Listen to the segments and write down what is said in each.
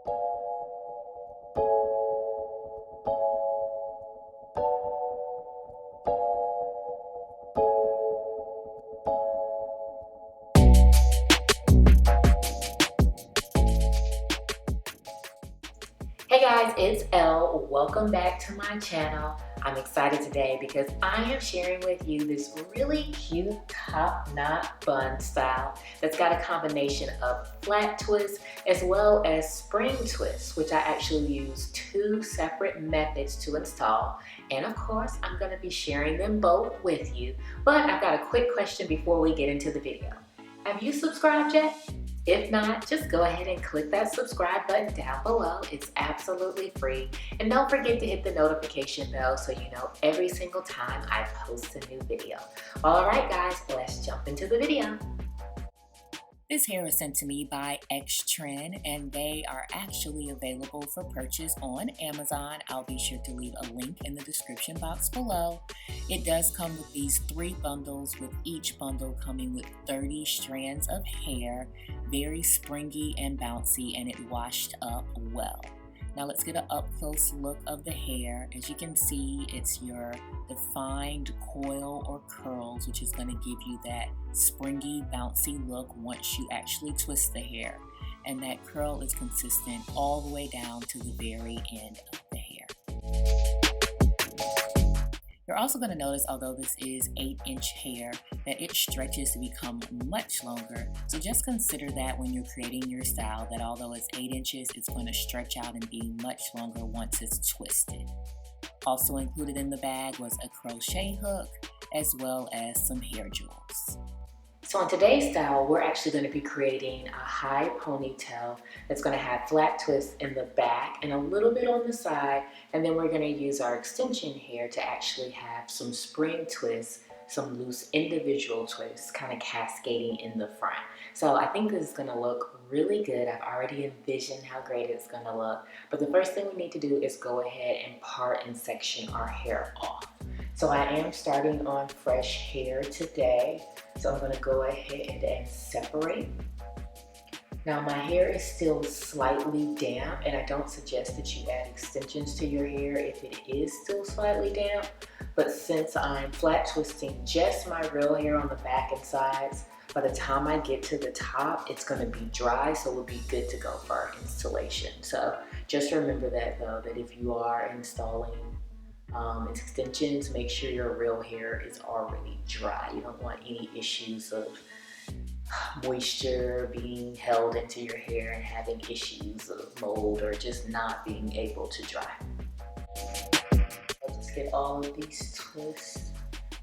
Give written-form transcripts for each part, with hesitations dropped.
Hey guys, it's Elle. Welcome back to my channel. I'm excited today because I am sharing with you this really cute top knot bun style that's got a combination of flat twist as well as spring twist, which I actually use two separate methods to install. And of course, I'm going to be sharing them both with you. But I've got a quick question before we get into the video. Have you subscribed yet? If not, just go ahead and click that subscribe button down below. It's absolutely free. And don't forget to hit the notification bell so you know every single time I post a new video. All right, guys, let's jump into the video. This hair is sent to me by Xtrend, and they are actually available for purchase on Amazon. I'll be sure to leave a link in the description box below. It does come with these 3 bundles, with each bundle coming with 30 strands of hair. Very springy and bouncy, and it washed up well. Now let's get an up-close look of the hair. As you can see, it's your defined coil or curls, which is going to give you that springy, bouncy look once you actually twist the hair. And that curl is consistent all the way down to the very end of the hair. You're also going to notice, although this is 8-inch hair, that it stretches to become much longer. So just consider that when you're creating your style, that although it's 8 inches, it's going to stretch out and be much longer once it's twisted. Also included in the bag was a crochet hook, as well as some hair jewels. So in today's style, we're actually going to be creating a high ponytail that's going to have flat twists in the back and a little bit on the side. And then we're going to use our extension hair to actually have some spring twists, some loose individual twists kind of cascading in the front. So I think this is going to look really good. I've already envisioned how great it's going to look. But the first thing we need to do is go ahead and part and section our hair off. So I am starting on fresh hair today. So I'm going to go ahead and separate. Now my hair is still slightly damp, and I don't suggest that you add extensions to your hair if it is still slightly damp. But since I'm flat twisting just my real hair on the back and sides, by the time I get to the top, it's going to be dry, so it'll be good to go for our installation. So just remember that though, that if you are installing extensions, make sure your real hair is already dry. You don't want any issues of moisture being held into your hair and having issues of mold or just not being able to dry. I'll just get all of these twists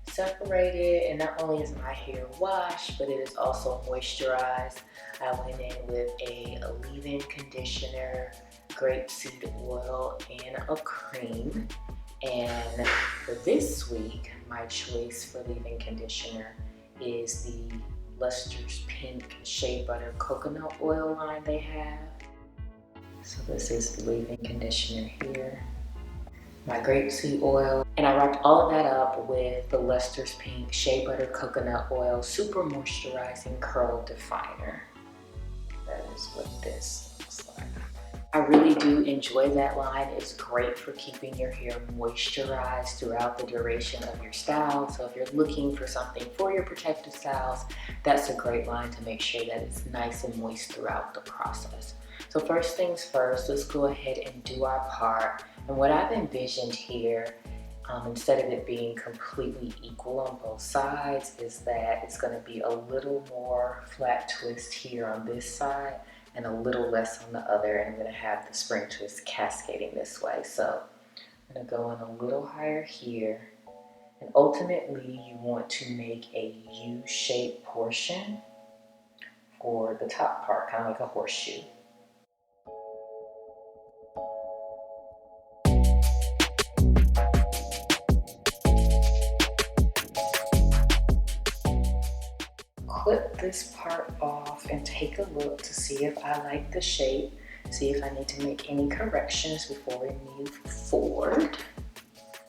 separated, and not only is my hair washed, but it is also moisturized. I went in with a leave-in conditioner, grapeseed oil, and a cream. And for this week, my choice for leave-in conditioner is the Luster's Pink Shea Butter Coconut Oil line they have. So this is the leave-in conditioner here. My grapeseed oil. And I wrapped all of that up with the Luster's Pink Shea Butter Coconut Oil Super Moisturizing Curl Definer. That is what this looks like. I really do enjoy that line. It's great for keeping your hair moisturized throughout the duration of your style. So if you're looking for something for your protective styles, that's a great line to make sure that it's nice and moist throughout the process. So first things first, let's go ahead and do our part. And what I've envisioned here, instead of it being completely equal on both sides, is that it's going to be a little more flat twist here on this side and a little less on the other, and I'm going to have the spring twist cascading this way. So I'm going to go in a little higher here, and ultimately you want to make a U-shaped portion for the top part, kind of like a horseshoe. Clip this part off and take a look to see if I like the shape, see if I need to make any corrections before we move forward.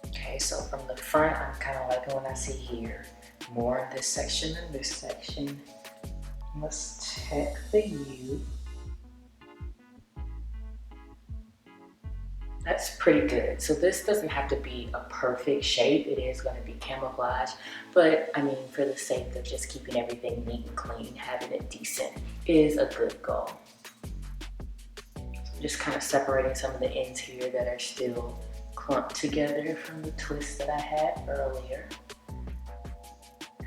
Okay, so from the front, I'm kind of liking what I see here. More in this section than this section. Let's check the U. That's pretty good. So this doesn't have to be a perfect shape. It is going to be camouflage, but I mean, for the sake of just keeping everything neat and clean, having it decent is a good goal. So I'm just kind of separating some of the ends here that are still clumped together from the twist that I had earlier.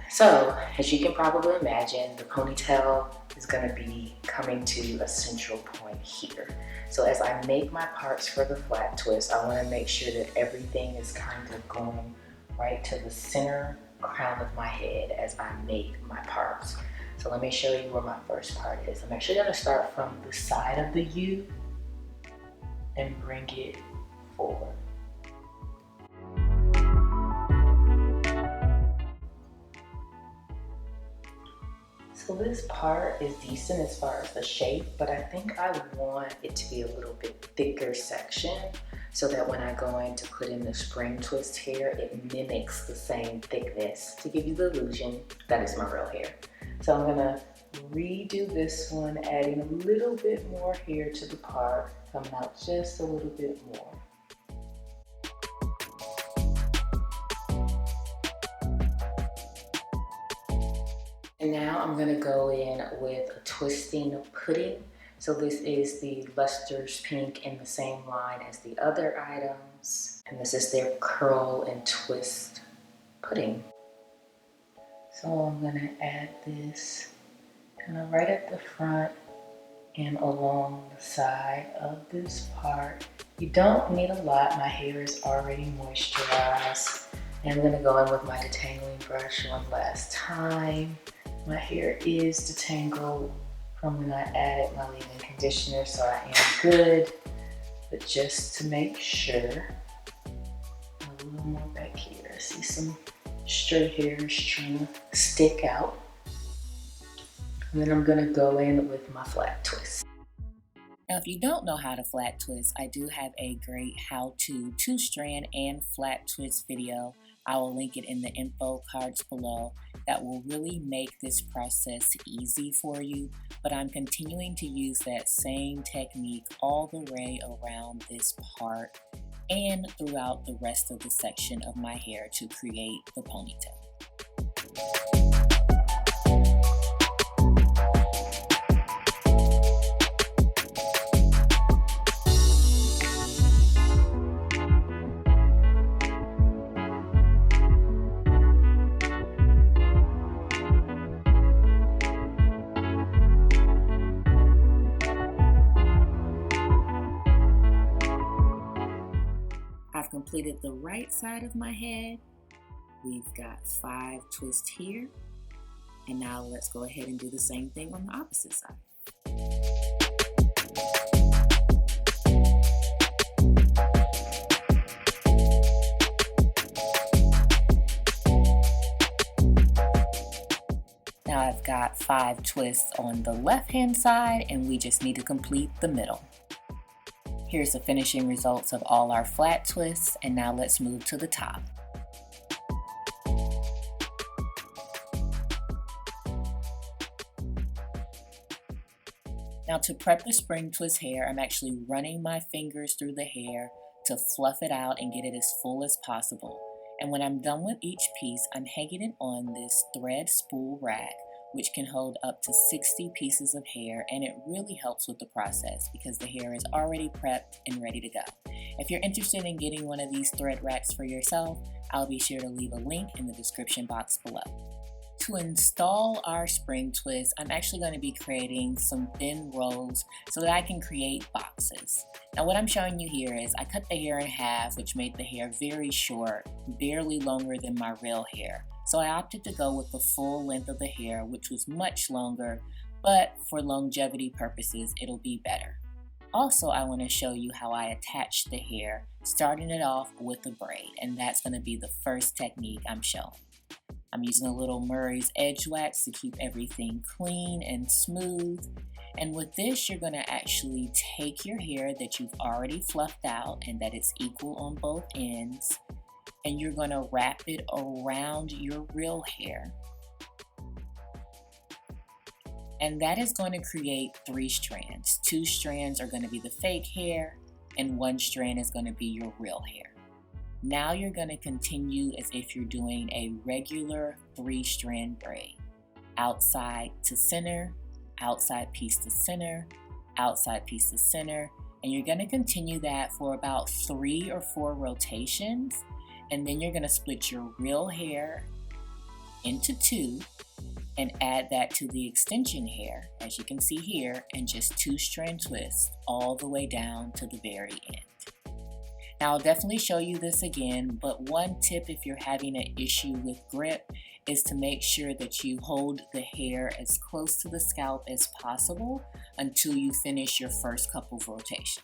So, as you can probably imagine, the ponytail is going to be coming to a central point here. So as I make my parts for the flat twist, I want to make sure that everything is kind of going right to the center crown of my head as I make my parts. So let me show you where my first part is. I'm actually going to start from the side of the U and bring it forward. So this part is decent as far as the shape, but I think I want it to be a little bit thicker section so that when I go in to put in the spring twist hair, it mimics the same thickness to give you the illusion that it's my real hair. So I'm gonna redo this one, adding a little bit more hair to the part, coming out just a little bit more. And now I'm gonna go in with a twisting pudding. So this is the Luster's Pink in the same line as the other items. And this is their curl and twist pudding. So I'm gonna add this kind of right at the front and along the side of this part. You don't need a lot, my hair is already moisturized. And I'm gonna go in with my detangling brush one last time. My hair is detangled from when I added my leave-in conditioner, so I am good. But just to make sure, a little more back here. I see some straight hairs trying to stick out. And then I'm gonna go in with my flat twist. Now, if you don't know how to flat twist, I do have a great how-to 2-strand and flat twist video. I will link it in the info cards below. That will really make this process easy for you, but I'm continuing to use that same technique all the way around this part and throughout the rest of the section of my hair to create the ponytail. I've completed the right side of my head. We've got 5 twists here. And now let's go ahead and do the same thing on the opposite side. Now I've got 5 twists on the left-hand side, and we just need to complete the middle. Here's the finishing results of all our flat twists, and now let's move to the top. Now to prep the spring twist hair, I'm actually running my fingers through the hair to fluff it out and get it as full as possible. And when I'm done with each piece, I'm hanging it on this thread spool rack, which can hold up to 60 pieces of hair, and it really helps with the process because the hair is already prepped and ready to go. If you're interested in getting one of these thread racks for yourself, I'll be sure to leave a link in the description box below. To install our spring twist, I'm actually going to be creating some thin rolls so that I can create boxes. Now what I'm showing you here is I cut the hair in half, which made the hair very short, barely longer than my real hair. So I opted to go with the full length of the hair, which was much longer, but for longevity purposes, it'll be better. Also, I want to show you how I attach the hair, starting it off with a braid, and that's going to be the first technique I'm showing. I'm using a little Murray's Edge Wax to keep everything clean and smooth. And with this, you're going to actually take your hair that you've already fluffed out and that it's equal on both ends, and you're going to wrap it around your real hair. And that is going to create 3 strands. 2 strands are going to be the fake hair, and one strand is going to be your real hair. Now you're going to continue as if you're doing a regular 3-strand braid. Outside to center, outside piece to center, outside piece to center, and you're going to continue that for about 3 or 4 rotations, and then you're going to split your real hair into 2 and add that to the extension hair, as you can see here, and just 2-strand twists all the way down to the very end. Now I'll definitely show you this again, but one tip if you're having an issue with grip is to make sure that you hold the hair as close to the scalp as possible until you finish your first couple of rotations.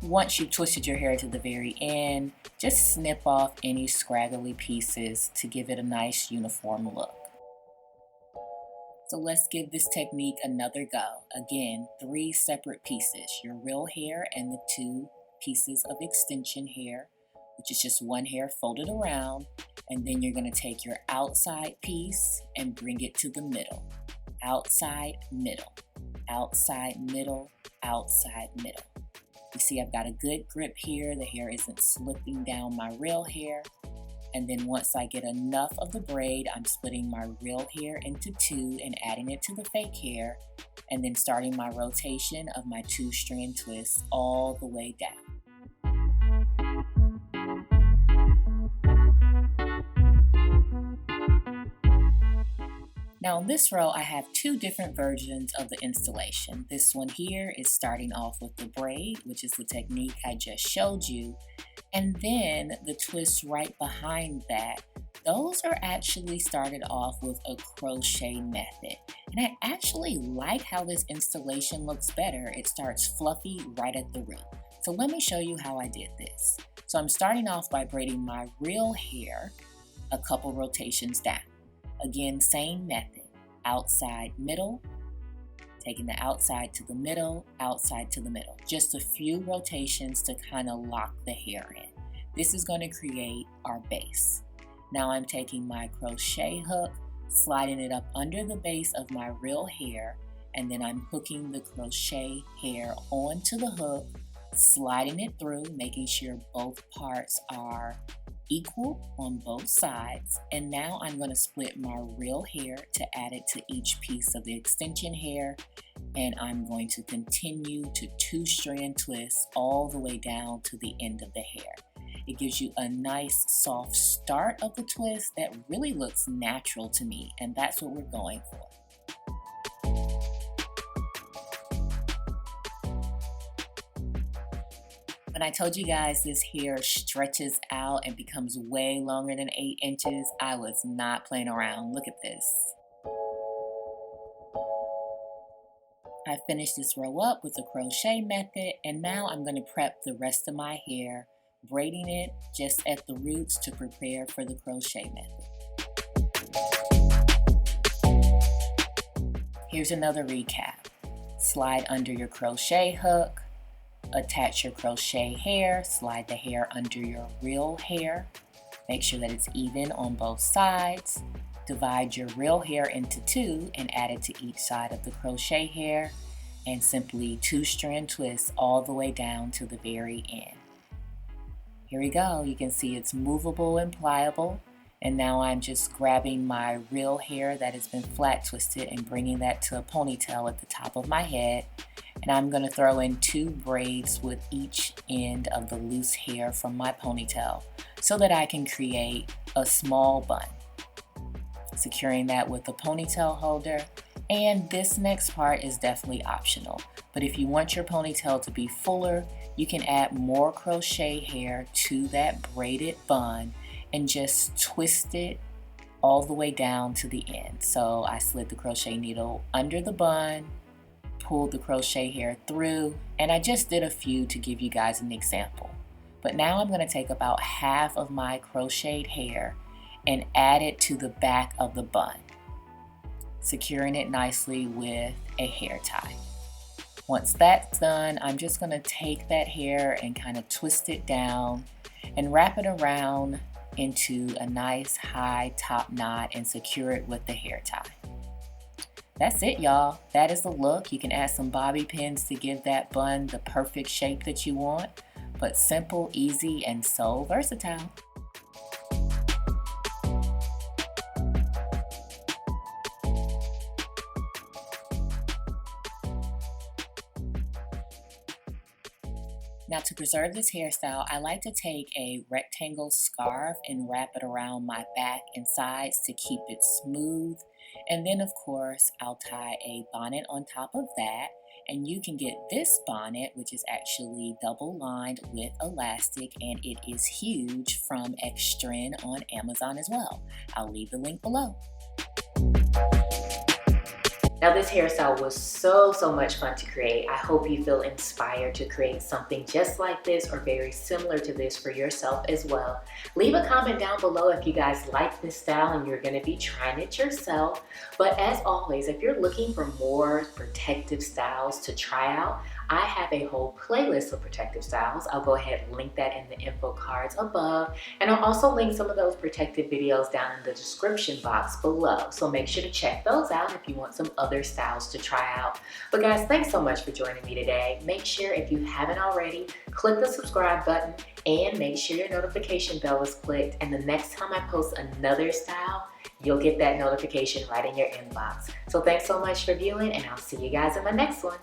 Once you've twisted your hair to the very end, just snip off any scraggly pieces to give it a nice uniform look. So let's give this technique another go. Again, 3 separate pieces, your real hair and the 2 pieces of extension hair, which is just one hair folded around, and then you're going to take your outside piece and bring it to the middle. Outside, middle, outside, middle, outside, middle. You see I've got a good grip here, the hair isn't slipping down my real hair. And then once I get enough of the braid, I'm splitting my real hair into 2 and adding it to the fake hair, and then starting my rotation of my 2-strand twist all the way down. Now in this row, I have 2 different versions of the installation. This one here is starting off with the braid, which is the technique I just showed you. And then the twists right behind that, those are actually started off with a crochet method. And I actually like how this installation looks better. It starts fluffy right at the root. So let me show you how I did this. So I'm starting off by braiding my real hair a couple rotations down. Again, same method, outside, middle, taking the outside to the middle, outside to the middle. Just a few rotations to kind of lock the hair in. This is going to create our base. Now I'm taking my crochet hook, sliding it up under the base of my real hair, and then I'm hooking the crochet hair onto the hook, sliding it through, making sure both parts are equal on both sides. And now I'm going to split my real hair to add it to each piece of the extension hair, and I'm going to continue to 2-strand twist all the way down to the end of the hair. It gives you a nice soft start of the twist that really looks natural to me, and that's what we're going for. When I told you guys this hair stretches out and becomes way longer than 8 inches, I was not playing around. Look at this. I finished this row up with the crochet method, and now I'm going to prep the rest of my hair, braiding it just at the roots to prepare for the crochet method. Here's another recap. Slide under your crochet hook, attach your crochet hair, slide the hair under your real hair, make sure that it's even on both sides, divide your real hair into 2 and add it to each side of the crochet hair, and simply 2-strand twist all the way down to the very end. Here we go, you can see it's movable and pliable, and now I'm just grabbing my real hair that has been flat twisted and bringing that to a ponytail at the top of my head. And I'm going to throw in 2 braids with each end of the loose hair from my ponytail so that I can create a small bun. Securing that with a ponytail holder. And this next part is definitely optional. But if you want your ponytail to be fuller, you can add more crochet hair to that braided bun and just twist it all the way down to the end. So I slid the crochet needle under the bun, pulled the crochet hair through, and I just did a few to give you guys an example. But now I'm going to take about half of my crocheted hair and add it to the back of the bun, securing it nicely with a hair tie. Once that's done, I'm just going to take that hair and kind of twist it down and wrap it around into a nice high top knot and secure it with the hair tie. That's it, y'all. That is the look. You can add some bobby pins to give that bun the perfect shape that you want, but simple, easy, and so versatile. Now, to preserve this hairstyle, I like to take a rectangle scarf and wrap it around my back and sides to keep it smooth. And then, of course, I'll tie a bonnet on top of that. And you can get this bonnet, which is actually double lined with elastic, and it is huge, from Xtrend on Amazon as well. I'll leave the link below. Now this hairstyle was so much fun to create. I hope you feel inspired to create something just like this or very similar to this for yourself as well. Leave a comment down below if you guys like this style and you're gonna be trying it yourself. But as always, if you're looking for more protective styles to try out, I have a whole playlist of protective styles. I'll go ahead and link that in the info cards above. And I'll also link some of those protective videos down in the description box below. So make sure to check those out if you want some other styles to try out. But guys, thanks so much for joining me today. Make sure, if you haven't already, click the subscribe button and make sure your notification bell is clicked. And the next time I post another style, you'll get that notification right in your inbox. So thanks so much for viewing, and I'll see you guys in my next one.